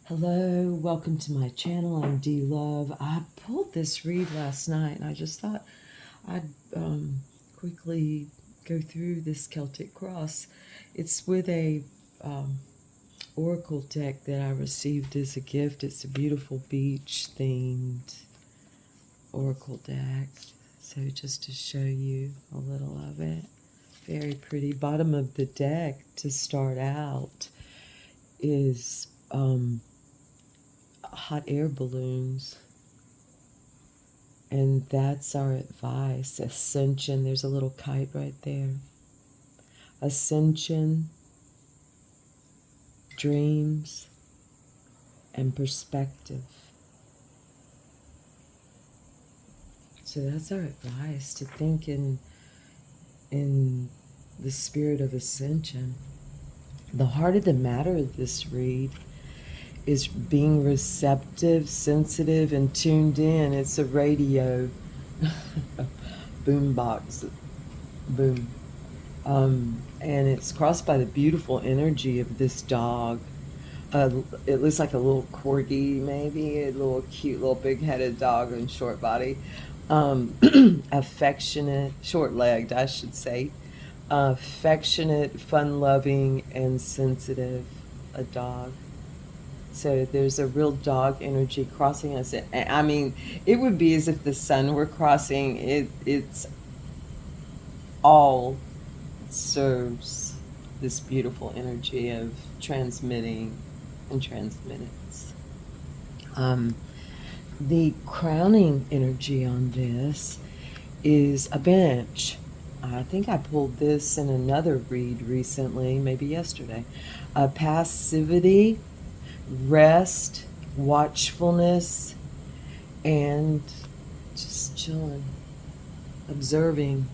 Hello, welcome to my channel. I'm D Love. I pulled this read last night and I just thought I'd quickly go through this Celtic cross. It's with a oracle deck that I received as a gift. It's a beautiful beach themed oracle deck. So just to show you a little of it. Very pretty. Bottom of the deck to start out is hot air balloons, and that's our advice. Ascension, there's a little kite right there. Ascension, dreams, and perspective. So that's our advice, to think in the spirit of ascension. The heart of the matter of this read is being receptive, sensitive, and tuned in. It's a radio boom box, boom. And it's crossed by the beautiful energy of this dog. It looks like a little corgi, maybe, a little cute, little big-headed dog and short body. Affectionate, short-legged, I should say. Affectionate, fun-loving, and sensitive, a dog. So there's a real dog energy crossing us. I mean, it would be as if the sun were crossing. It's all serves this beautiful energy of transmitting and transmittance. The crowning energy on this is a bench. I think I pulled this in another read recently, maybe yesterday. Passivity, rest, watchfulness, and just chilling, observing,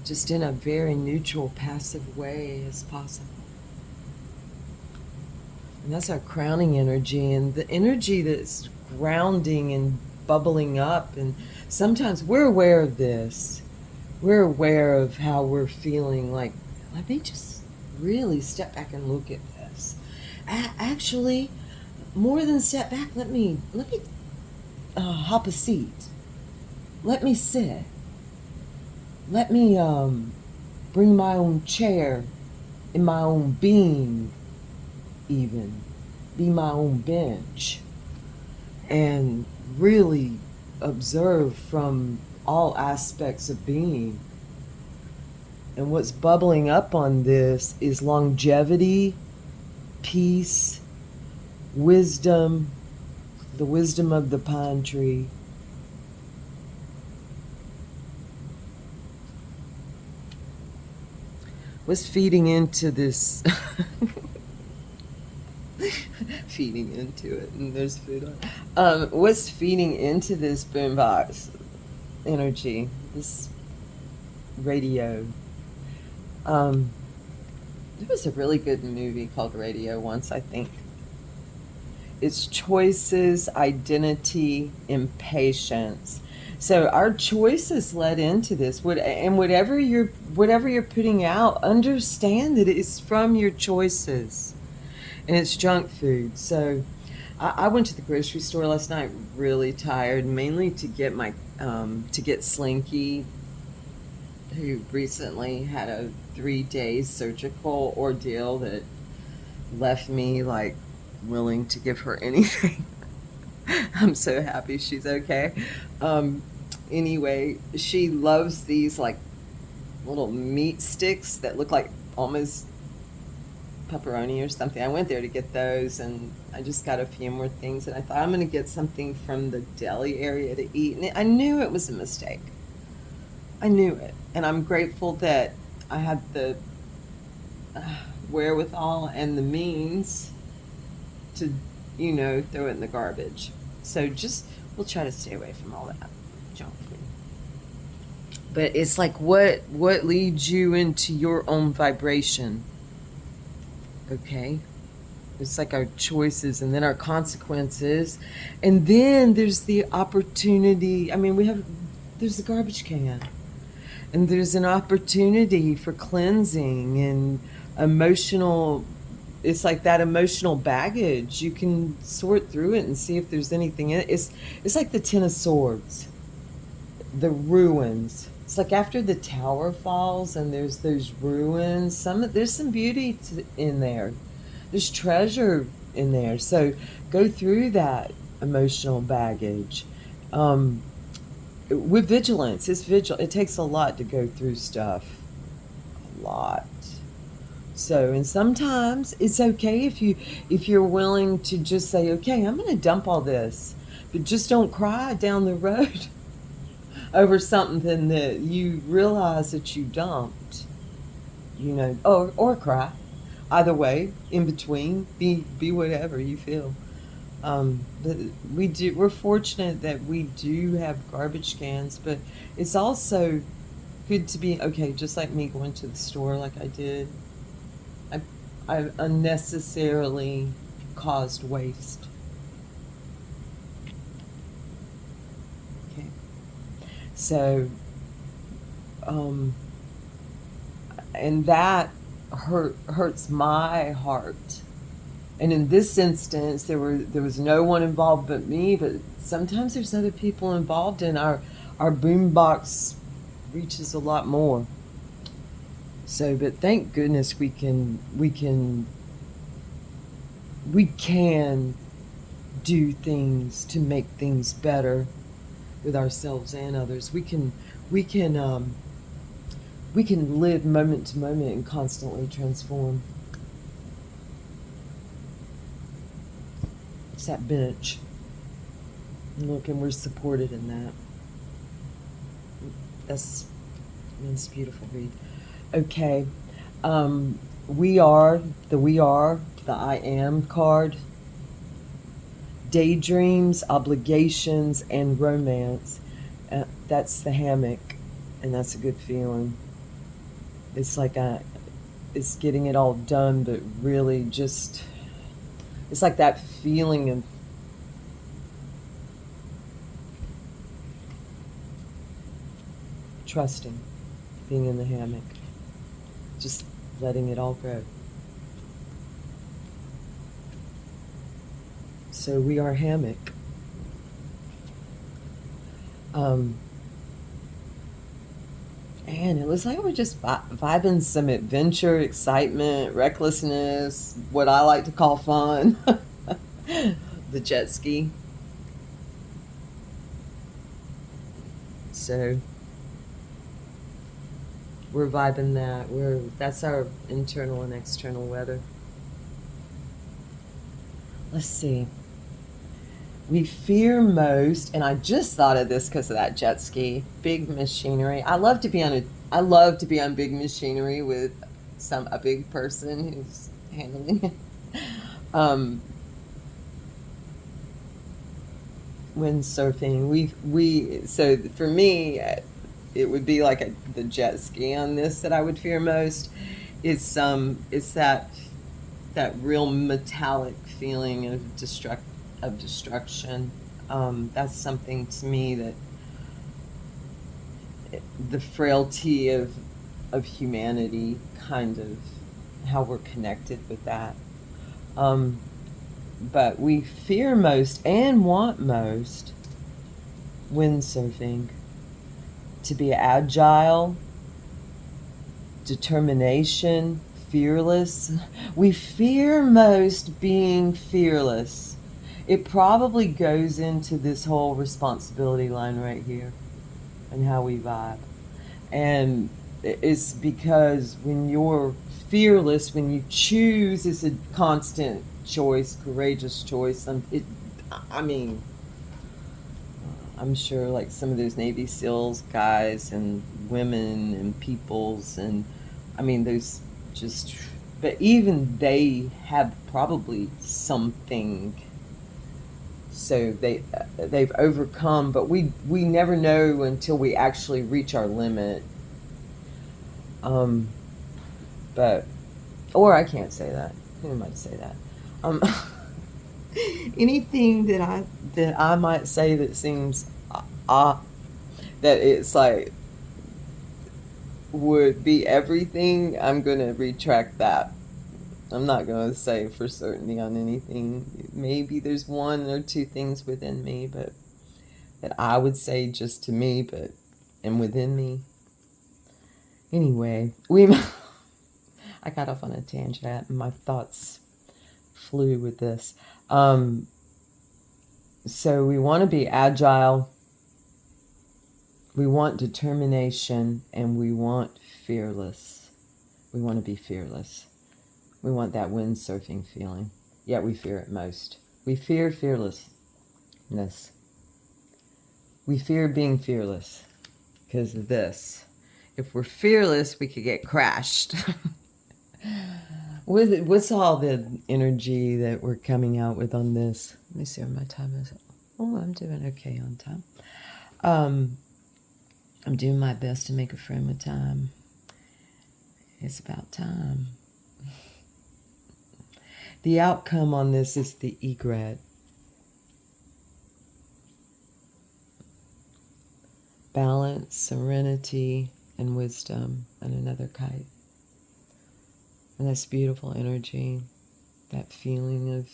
just in a very neutral, passive way as possible. And that's our crowning energy, and the energy that's grounding and bubbling up. And sometimes we're aware of this. We're aware of how we're feeling, like, let me just really step back and look at this. Actually, more than step back, let me hop a seat. Let me sit. Let me bring my own chair in my own being, even be my own bench, and really observe from all aspects of being. And what's bubbling up on this is longevity, peace, wisdom, the wisdom of the pine tree. What's feeding into this? Feeding into it, and there's food on. What's feeding into this boombox energy? This radio. There was a really good movie called Radio once, I think. It's choices, identity, impatience. So our choices led into this. And whatever you're putting out, understand that it's from your choices, and it's junk food. So I went to the grocery store last night, really tired, mainly to get my to get Slinky, who recently had a 3-day surgical ordeal that left me like willing to give her anything. I'm so happy she's okay. Anyway, she loves these like little meat sticks that look like almost pepperoni or something. I went there to get those, and I just got a few more things, and I thought I'm going to get something from the deli area to eat. And I knew it was a mistake. I knew it. And I'm grateful that I had the wherewithal and the means to, throw it in the garbage. So we'll try to stay away from all that junk food. But it's like what leads you into your own vibration. Okay? It's like our choices, and then our consequences. And then there's the opportunity. I mean, there's the garbage can. And there's an opportunity for cleansing and emotional it's like that emotional baggage. You can sort through it and see if there's anything in it. It's like the Ten of Swords, the ruins. It's like after the tower falls and there's those ruins. There's some beauty in there. There's treasure in there. So go through that emotional baggage. Um, with vigilance, it takes a lot to go through stuff. A lot. So, and sometimes it's okay if you're willing to just say, okay, I'm going to dump all this, but just don't cry down the road over something that you realize that you dumped, or cry. Either way, in between, be whatever you feel. But we're fortunate that we do have garbage cans, but it's also good to be okay. Just like me going to the store, like I did, I I unnecessarily caused waste. Okay, so um, and that hurts my heart. And in this instance, there was no one involved but me. But sometimes there's other people involved, and our boombox reaches a lot more. So, but thank goodness we can do things to make things better with ourselves and others. We can we can live moment to moment and constantly transform. It's that bench. Look, and we're supported in that. That's a beautiful read. Okay. The I am card. Daydreams, obligations, and romance. That's the hammock, and that's a good feeling. It's like it's getting it all done, but really just, it's like that feeling of trusting, being in the hammock, just letting it all go. So we are hammock. And it looks like we're just vibing some adventure, excitement, recklessness, what I like to call fun. The jet ski. So we're vibing that. That's our internal and external weather. Let's see. We fear most, and I just thought of this because of that jet ski, big machinery. I love to be on big machinery with a big person who's handling it. Um, Windsurfing. So for me, it would be like the jet ski on this that I would fear most. It's that real metallic feeling of destruction. That's something to me that the frailty of humanity, kind of how we're connected with that. But we fear most and want most windsurfing, to be agile, determination, fearless. We fear most being fearless. It probably goes into this whole responsibility line right here and how we vibe. And it's because when you're fearless, when you choose, it's a constant choice, courageous choice. I mean, I'm sure like some of those Navy SEALs guys and women and peoples, and I mean those just, but even they have probably something. So they've overcome, but we never know until we actually reach our limit. But, or I can't say that. Who am I to say that? Anything that I might say that seems that it's like would be everything, I'm gonna retract that. I'm not going to say for certainty on anything. Maybe there's one or two things within me, but that I would say just to me, but and within me. Anyway, I got off on a tangent and my thoughts flew with this. So we want to be agile, we want determination, and we want fearless. We want to be fearless. We want that windsurfing feeling, yet we fear it most. We fear fearlessness. We fear being fearless because of this. If we're fearless, we could get crashed. What's all the energy that we're coming out with on this? Let me see what my time is. Oh, I'm doing okay on time. I'm doing my best to make a friend with time. It's about time. The outcome on this is the egret. Balance, serenity, and wisdom, and another kite. And that's beautiful energy, that feeling of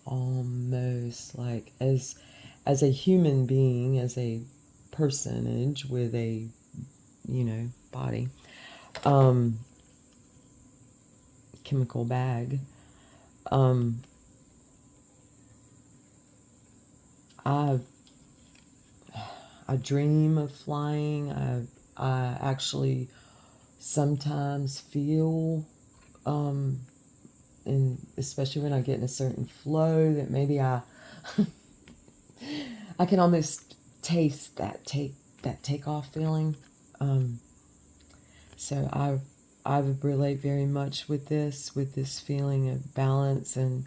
almost like as a human being, as a personage with a, body, chemical bag, I dream of flying. I actually sometimes feel, and especially when I get in a certain flow, that maybe I can almost taste that takeoff feeling. So I would relate very much with this feeling of balance and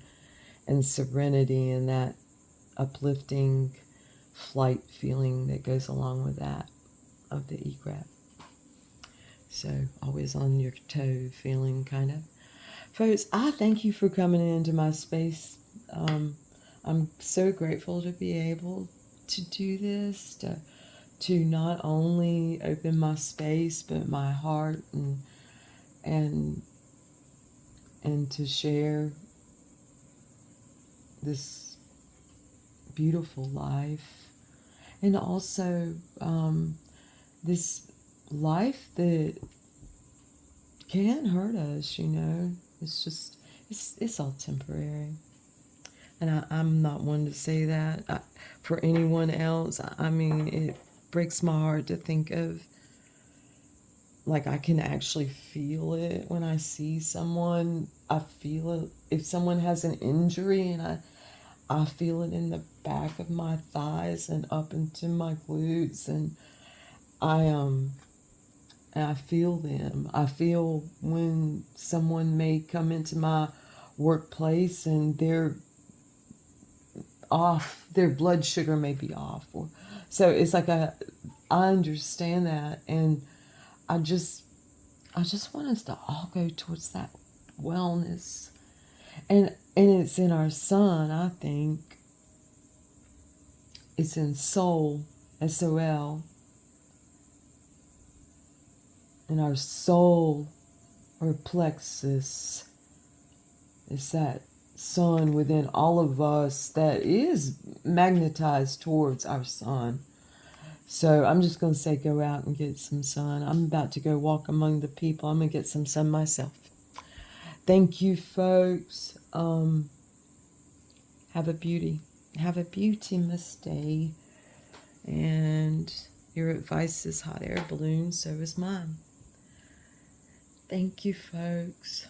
serenity, and that uplifting flight feeling that goes along with that of the egret. So always on your toe feeling, kind of. Folks, I thank you for coming into my space. I'm so grateful to be able to do this, to not only open my space, but my heart, and to share this beautiful life, and also this life that can hurt us. It's just it's all temporary, and I'm not one to say that for anyone else. I mean, it breaks my heart to think of, like, I can actually feel it when I see someone. I feel it if someone has an injury, and I feel it in the back of my thighs and up into my glutes, and I feel them. I feel when someone may come into my workplace and they're off, their blood sugar may be off, so it's like I understand that, and I just want us to all go towards that wellness, and it's in our son. I think it's in soul, SOL, in our soul, or plexus. It's that sun within all of us that is magnetized towards our sun. So I'm just going to say, go out and get some sun. I'm about to go walk among the people. I'm going to get some sun myself. Thank you, folks. Have a beauty-must day. And your advice is hot air balloon, so is mine. Thank you, folks.